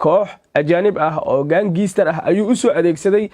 koox ajaanib ah oo gaangiistar ah ayuu u soo adeegsaday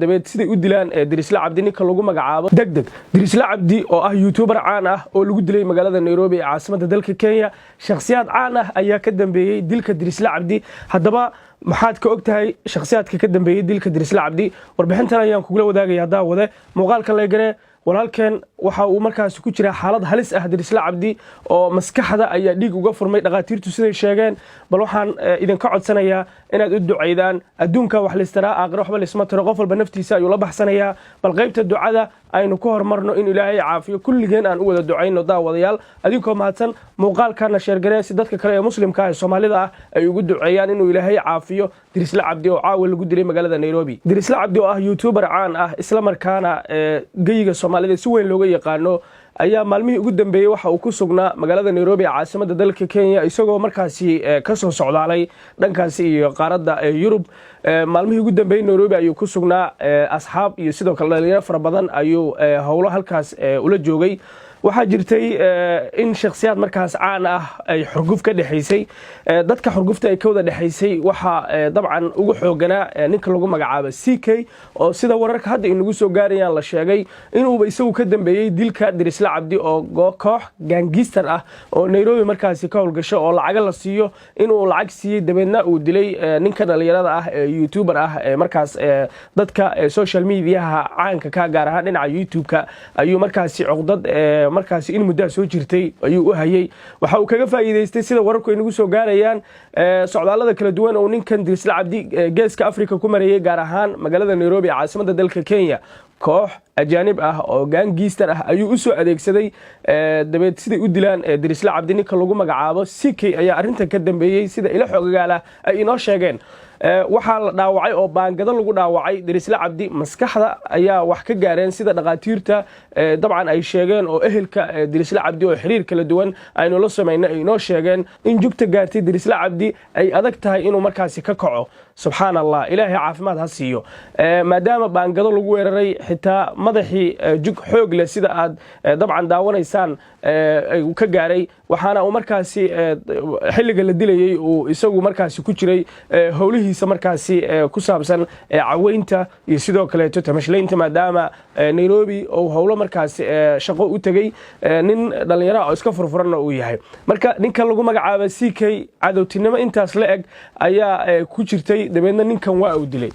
dabeed siday u dilaan Dirisla Cabdi ninka lagu magacaabo degdeg. Dirisla Cabdi oo ah YouTuber caan ah oo lagu dilay magaalada Nairobi ee caasimadda dalka Kenya. Shakhsiyaad caan ah ayaa ka dambeeyay dilka Dirisla Cabdi. Haddaba maxaad ka ogtahay shakhsiyaadka ka dambeeyay dilka Dirisla Cabdi? Warbixintan ayaan kugula wadaagayaa daawade. Muuqaalka la gare walaalkeen waxa uu markaas ku jira xaalad halis ah Dirisla Cabdi oo maskaxda ayaa dhiig uga furmay dhaqaatiirtu siday sheegeen. Bal waxaan idinka codsanayaa inaad u duceydaan adduunka wax listaraa aakhiro waxba lisma tiro qof walba naftiisa ayuu la baxsanayaa. Bal qaybta ducada aynu ku hormarno in Ilaahay caafiyo kulligeen aan u wada duceyno daawadayaal. Adinkoo mahadsan muuqaalkana sheer garee si dadka kale ee muslimka ah ee Soomaalida ah ay ugu duceeyaan inuu Ilaahay caafiyo Dirisla Cabdi oo caawa lagu dilay magaalada Nairobi. Dirisla Cabdi oo ah YouTuber caan ah isla markaana geyiga Soomaalida si weyn looga yaqaano ayaa maalmihii ugu dambeeyay waxa uu ku sugnaa magaalada Nairobi caasimadda dalka Kenya isagoo markaasi ka soo socdaalay dhankaasi iyo qaaradda Yurub. Maalmihii ugu dambeeyay Nairobi ayuu ku sugnaa asxaab iyo sidoo kale dhalinyaro fara badan ayuu howlo halkaas ula joogay. waxaa jirtay in shakhsiyaad markaas caan ah ay xurguf ka dhaxaysay dadka xurgufta ay ka wada dhaxaysay waxa dabcan ugu xooganaa ninka lagu magacaabo CK oo sida wararka hadda inagu soo gaarayaan la sheegay inuu isagu ka dambeeyay dilka Dirisla Cabdi oo koox gaangiistar ah oo Nairobi markaas ka howlgasho oo lacag la siiyo inuu lacag siiyay dabeedna uu dilay ninka dhalinyarada ah ee YouTuber ah markaas dadka social media caanka ka gaar ahaan dhinaca YouTube-ka ayuu markaas cuqdad markaas in muddo soo jirtay ayuu u hayay waxa uu kaga faa'iideystay sida wararku inagu soo gaarayaan socdaalada kala duwan oo ninkan Dirisla Cabdi geeska Afrika ku marayay gaar ahaan magaalada Nairobi caasimadda dalka Kenya koox ajaanib ah oo gaangiistar ah ayuu u soo adeegsaday dabeed siday u dilaan Dirisla Cabdi ninka lagu magacaabo CK ayaa arintan ka dambeeyay sida ila xoogagaala ay inoo sheegeen waxaa la dhaawacay oo baangada lagu dhaawacay Dirisla Cabdi maskaxda ayaa wax ka gaareen sida dhaqaatiirta dabcan ay sheegeen oo ehelka Dirisla Cabdi oo xiriir kala duwan aynu la sameeyna ay inoo sheegeen in jugta gaartay Dirisla Cabdi ay adag tahay inuu markaas ka kaco subhanallah ilaahay caafimaad ha siiyo maadaama baangado lagu weeraray xitaa madaxii jug xoog leh sida aad dabcan daawanaysaan ay ka gaaray waxaana uu markaas xilliga la dilayay uu isagu markaas ku jiray howlihiisa markaas ku saabsan caweynta iyo sidoo kale tamashlaynta maadaama Nairobi oo howlo markaas shaqo u tagay nin dhalinyaro oo iska furfuran uu yahay marka ninka lagu magacaabo CK cadowtinimo intaas la eg ayaa ku jirtay dabeedna ninkan waa uu dilay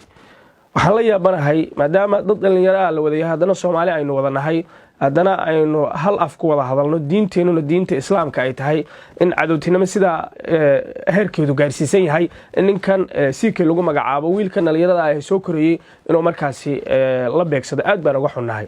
waxaan la yaabanahay maadaama dad dhalinyaro la wadayahay haddana Soomaali aynu wadanahay haddana aynu hal af ku wada hadalno diinteenuna diinta islaamka ay tahay in cadowtinimo sida heerkeedu gaarsiisan yahay ninkan CK lagu magacaabo wiilkan dhalinyarada ah soo korayay inuu markaasi la beegsado aad baan uga xunnahay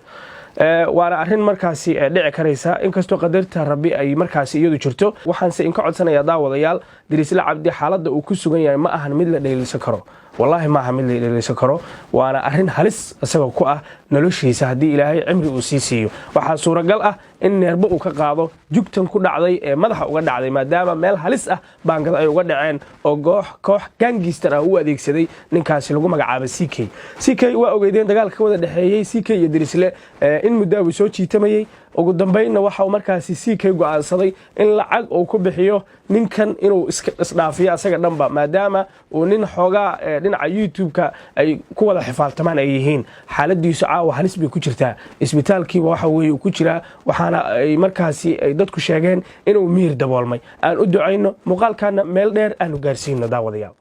waana arin markaasi dhici karaysa inkastoo qadarta Rabbi ay markaasi iyadu jirto waxaan se in ka codsanayaa daawadayaal Dirisla Cabdi xaaladda uu ku sugan yahay ma ahan mid la dheelisan karo wallahi ma aha mid la dheelisan karo waana arin halis asagoo ku ah noloshiisa haddii Ilaahay cimri uu siiyo waxa suuragal ah in neerba uu ka qaado jugtan ku dhacday ee madaxa uga dhacday maadaama meel halis ah baangada ay uga dhaceen oo koox gaangiistar ah u adeegsaday ninkaasi lagu magacaabo CK waa ogeydeen dagaalka ka wada dhaxeeyay CK iyo Dirisle in muddo uu soo jiitamayay ugu dambeeyna waxa uu markaasi CK go'aansaday in lacag uu ku bixiyo ninkan inuu isdhaafiyo asaga dhanba maadaama uu nin xoogaa dhinaca YouTube-ka ay ku wada xifaaltamaan ay yihiin xaaladiisu caawa halis bay ku jirtaa isbitaalkiiba waxa weeye ku jira waxaana ay markaasi ay dadku sheegeen inuu miir daboolmay aan u duceyno muuqaalkana meel dheer aanu gaarsiino daawadayaal